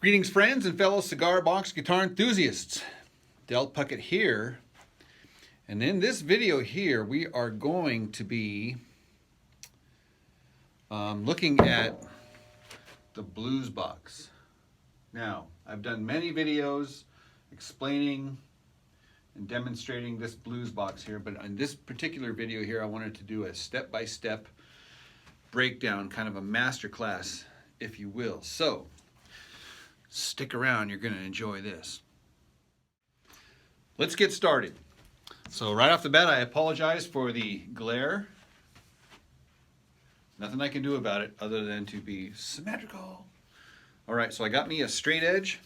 Greetings, friends and fellow cigar box guitar enthusiasts. Del Puckett here. And in this video here, we are going to be looking at the blues box. Now, I've done many videos explaining and demonstrating this blues box here, but in this particular video here, I wanted to do a step-by-step breakdown, kind of a master class, if you will. So, stick around, you're going to enjoy this. Let's get started. So right off the bat, I apologize for the glare. Nothing I can do about it other than to be symmetrical. All right, so I got me a straight edge.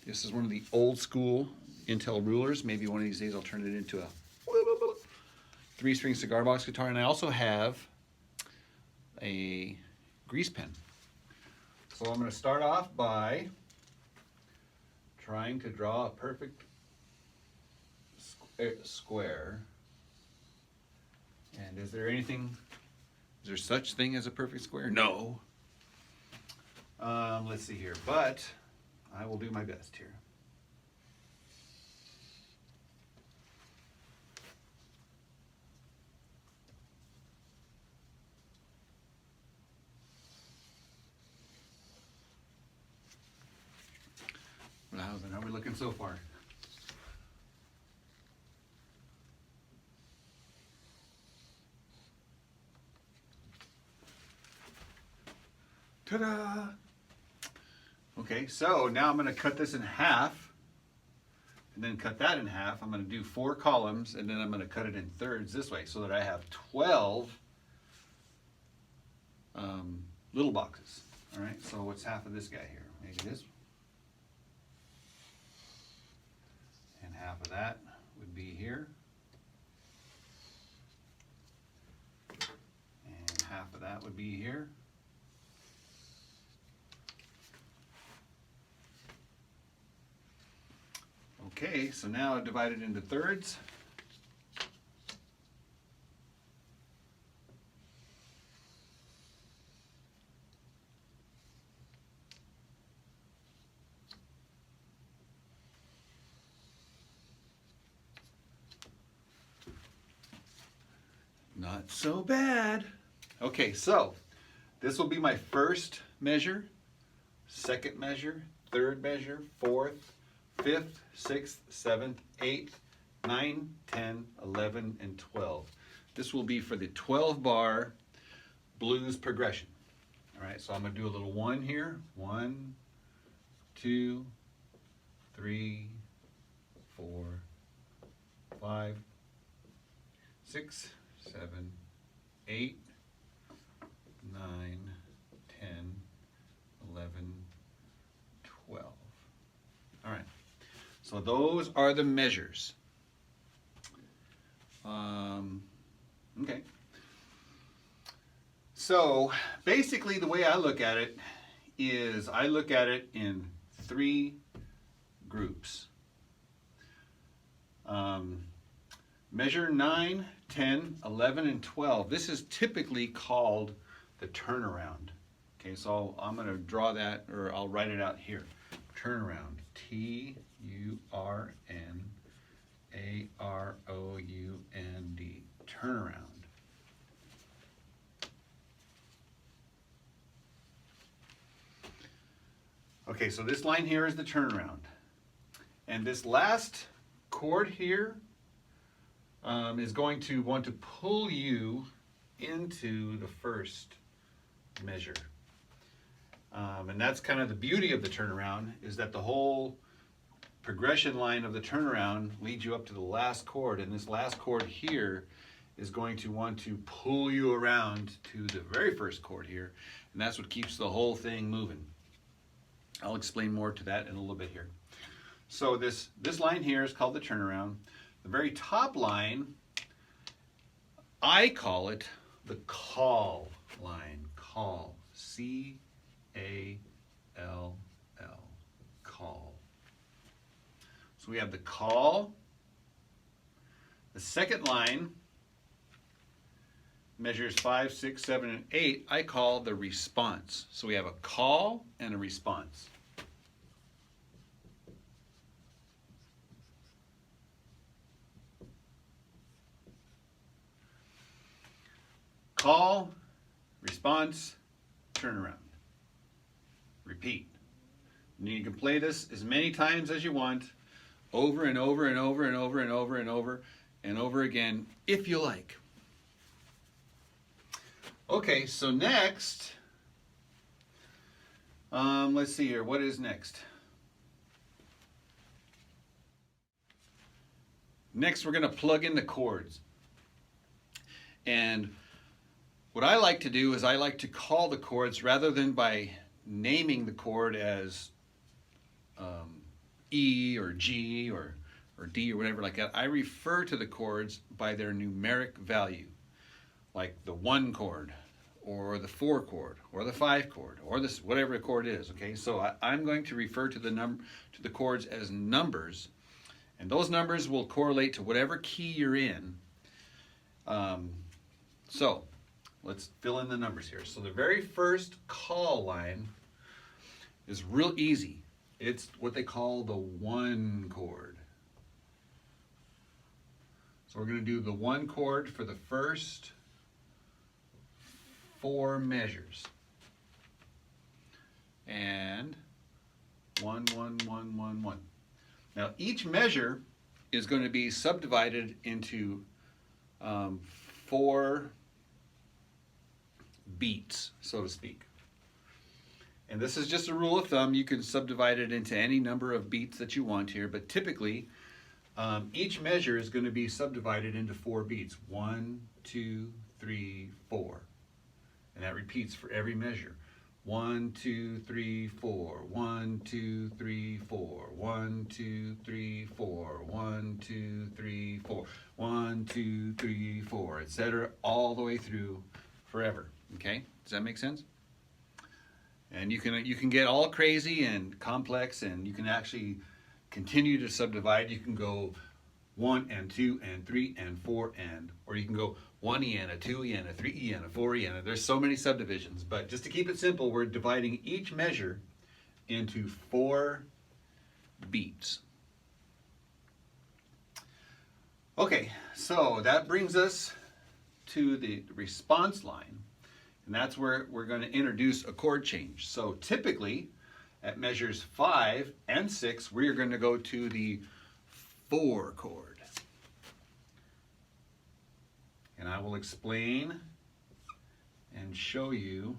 This is one of the old school Intel rulers. Maybe one of these days I'll turn it into a 3-string cigar box guitar. And I also have a grease pen. So I'm going to start off by trying to draw a perfect square. And is there such thing as a perfect square? No. Let's see here, but I will do my best here. Well, how are we looking so far? Ta-da! Okay, so now I'm going to cut this in half and then cut that in half. I'm going to do 4 columns and then I'm going to cut it in thirds this way so that I have 12 little boxes. All right, so what's half of this guy here? Maybe this. And half of that would be here. And half of that would be here. Okay, so now I divide it into thirds. Not so bad. Okay, so this will be my first measure, second measure, third measure, fourth, 5th, 6th, 7th, 8th, 9, 10, 11, and 12. This will be for the 12-bar blues progression. All right, so I'm going to do a little 1 here. 1, 2, 3, 4, 5, 6, 7, 8, 9, 10, 11, 12. All right. So those are the measures. Okay. So basically the way I look at it is I look at it in 3 groups. Measure 9, 10, 11, and 12. This is typically called the turnaround. Okay, so I'm going to draw that, or I'll write it out here. Turnaround. T-U-R-N-A-R-O-U-N-D. Turnaround. Okay, so this line here is the turnaround. And this last chord here is going to want to pull you into the first measure. And that's kind of the beauty of the turnaround, is that the whole progression line of the turnaround leads you up to the last chord, and this last chord here is going to want to pull you around to the very first chord here, and that's what keeps the whole thing moving. I'll explain more to that in a little bit here. So this line here is called the turnaround. The very top line, I call it the call line. Call. C-A-L-L. Call. So we have the call. The second line measures 5, 6, 7, and 8, I call the response. So we have a call and a response. call, response, turnaround. Repeat. And you can play this as many times as you want, over and over and over and over and over and over and over again, if you like. Okay, so next, let's see here. What is next? Next, we're going to plug in the chords. And what I like to do is I like to call the chords rather than by naming the chord as E or G or D or whatever like that. I refer to the chords by their numeric value, like the 1 chord or the 4 chord or the 5 chord or this whatever the chord is. Okay, so I'm going to refer to the chords as numbers, and those numbers will correlate to whatever key you're in. So let's fill in the numbers here. So the very first call line is real easy. It's what they call the 1 chord. So we're going to do the 1 chord for the first 4 measures. And 1, 1, 1, 1, 1. Now each measure is going to be subdivided into 4 beats, so to speak. And this is just a rule of thumb. You can subdivide it into any number of beats that you want here, but typically each measure is going to be subdivided into 4 beats. 1, 2, 3, 4. And that repeats for every measure. 1, 2, 3, 4. 1, 2, 3, 4. 1, 2, 3, 4. 1, 2, 3, 4. 1, 2, 3, 4, etc. all the way through forever. Okay? Does that make sense? And you can get all crazy and complex, and you can actually continue to subdivide. You can go 1 and 2 and 3 and 4 and, or you can go 1E and a 2E and a 3E and a 4E and there's so many subdivisions. But just to keep it simple, we're dividing each measure into 4 beats. Okay, so that brings us to the response line. And that's where we're going to introduce a chord change. So typically, at measures 5 and 6, we are going to go to the 4 chord. And I will explain and show you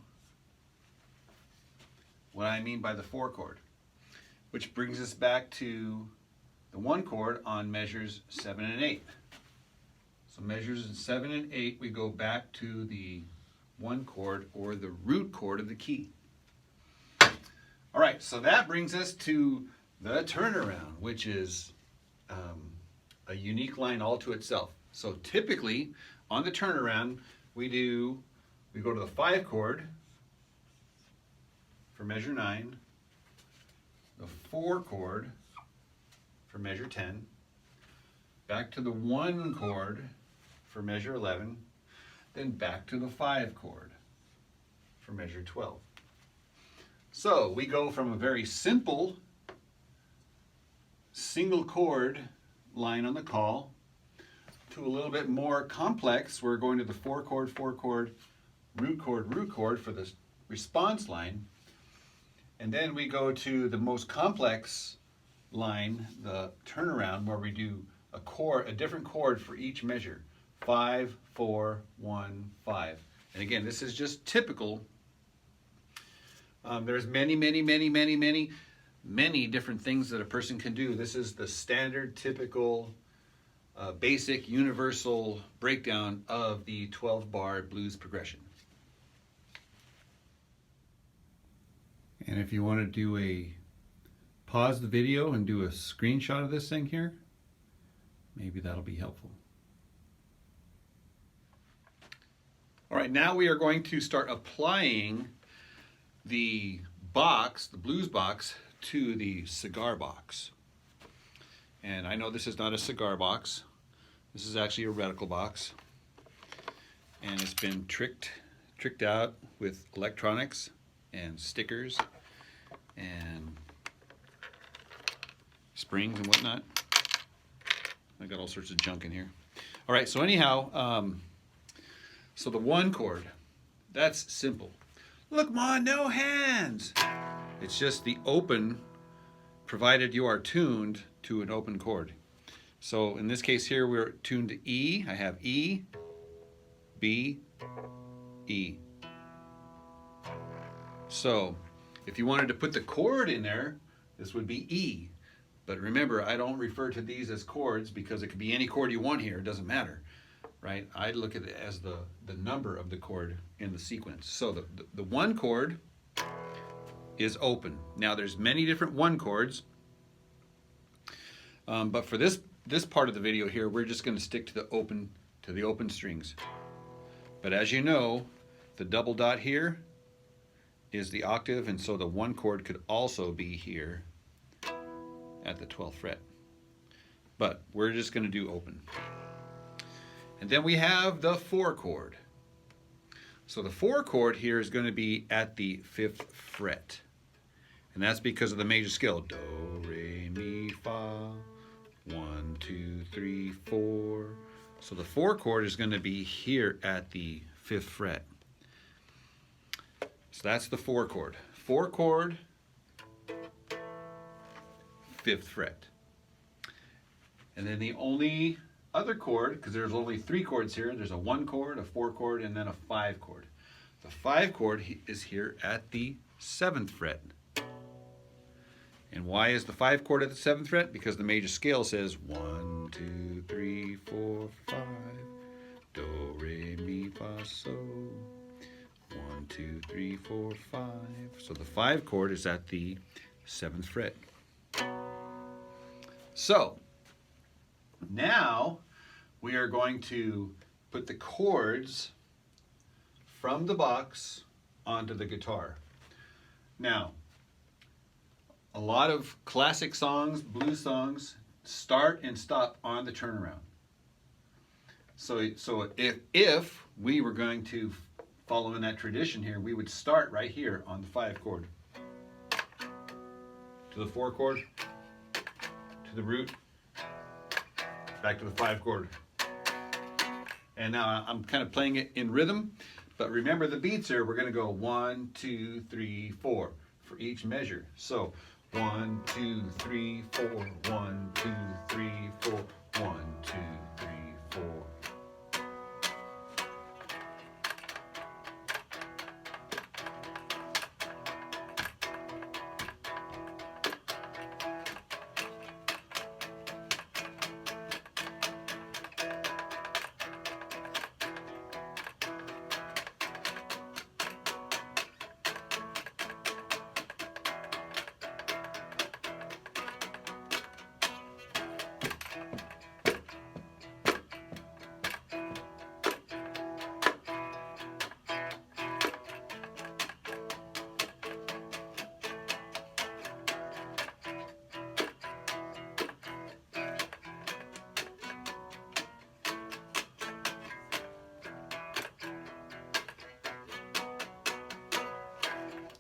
what I mean by the 4 chord, which brings us back to the 1 chord on measures 7 and 8. So measures 7 and 8, we go back to the 1 chord or the root chord of the key. All right, so that brings us to the turnaround, which is a unique line all to itself. So typically on the turnaround, we go to the 5 chord for measure 9, the 4 chord for measure 10, back to the 1 chord for measure 11, then back to the 5 chord for measure 12. So we go from a very simple single chord line on the call to a little bit more complex. We're going to the 4 chord, root chord for the response line. And then we go to the most complex line, the turnaround, where we do a different chord for each measure. 5, 4, 1, 5. And again, this is just typical. There's many different things that a person can do. This is the standard, typical, basic, universal breakdown of the 12-bar blues progression. And if you want to pause the video and do a screenshot of this thing here, maybe that'll be helpful. All right, now we are going to start applying the box, the blues box, to the cigar box. And I know this is not a cigar box. This is actually a reticle box. And it's been tricked out with electronics and stickers and springs and whatnot. I got all sorts of junk in here. All right, so anyhow, So the 1 chord, that's simple. Look, Ma, no hands. It's just the open, provided you are tuned to an open chord. So in this case here, we're tuned to E. I have E, B, E. So if you wanted to put the chord in there, this would be E. But remember, I don't refer to these as chords because it could be any chord you want here. It doesn't matter, right? I look at it as the number of the chord in the sequence. So the 1 chord is open. Now there's many different 1 chords, but for this part of the video here, we're just going to stick to the open strings. But as you know, the double dot here is the octave, and so the 1 chord could also be here at the 12th fret. But we're just going to do open. And then we have the 4 chord. So the 4 chord here is going to be at the 5th fret. And that's because of the major scale. Do, re, mi, fa, 1, 2, 3, 4. So the 4 chord is going to be here at the 5th fret. So that's the 4 chord. 4 chord, 5th fret. And then the only other chord, because there's only 3 chords here, there's a 1 chord, a 4 chord, and then a 5 chord. The 5 chord is here at the 7th fret. And why is the 5 chord at the 7th fret? Because the major scale says 1, 2, 3, 4, 5, do, re, mi, fa, so. 1, 2, 3, 4, 5. So the 5 chord is at the 7th fret. So now we are going to put the chords from the box onto the guitar. Now, a lot of classic songs, blues songs, start and stop on the turnaround. So if we were going to follow in that tradition here, we would start right here on the 5 chord, to the 4 chord, to the root, back to the 5 chord. And now I'm kind of playing it in rhythm, but remember the beats here, we're going to go 1, 2, 3, 4 for each measure. So 1, 2, 3, 4, 1, 2, 3, 4, 1, 2, 3, 4.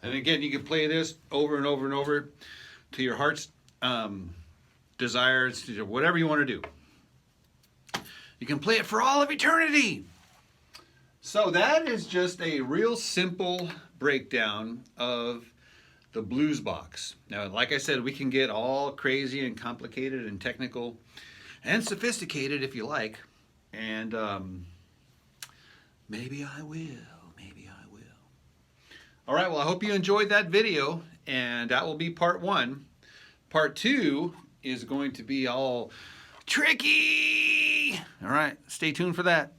And again, you can play this over and over and over to your heart's desires, whatever you want to do. You can play it for all of eternity. So that is just a real simple breakdown of the blues box. Now, like I said, we can get all crazy and complicated and technical and sophisticated if you like. And maybe I will. All right, well, I hope you enjoyed that video, and that will be part 1. Part 2 is going to be all tricky. All right, stay tuned for that.